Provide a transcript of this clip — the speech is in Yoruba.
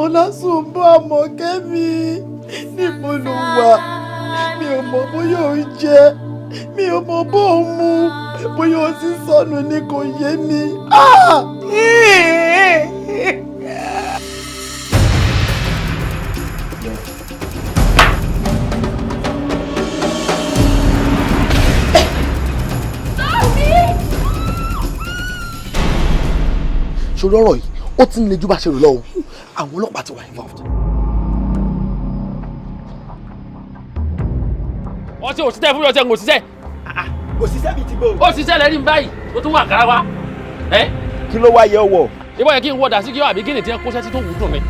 Ọlásùnbọ̀ Àmọ̀kẹ́ mi níbo ló wà? Mi ò mọ̀ bóyá ó jẹ, mi ò mọ̀ bó o mu, bóyá ó sì sọnù ni kò yé mi. Ṣòro ọ̀rọ̀ yìí ó ti ń le jù bá ṣe rò lọ́wọ́. Àwọn ọlọ́pàá ti wà involved. Wọ́n ti òṣìṣẹ́ fún ọ̀sẹ̀ òṣìṣẹ́. Òṣìṣẹ́ mi ti gbó. Òṣìṣẹ́ lẹ́rìí báyìí ó tún wà kára wa. Kí ló wá yẹ ọwọ́? Ìbọn yẹ kí n wọ́dà sí kí àbí kí ni tí wọ́n kó sẹ́sí tó wù dùn mi.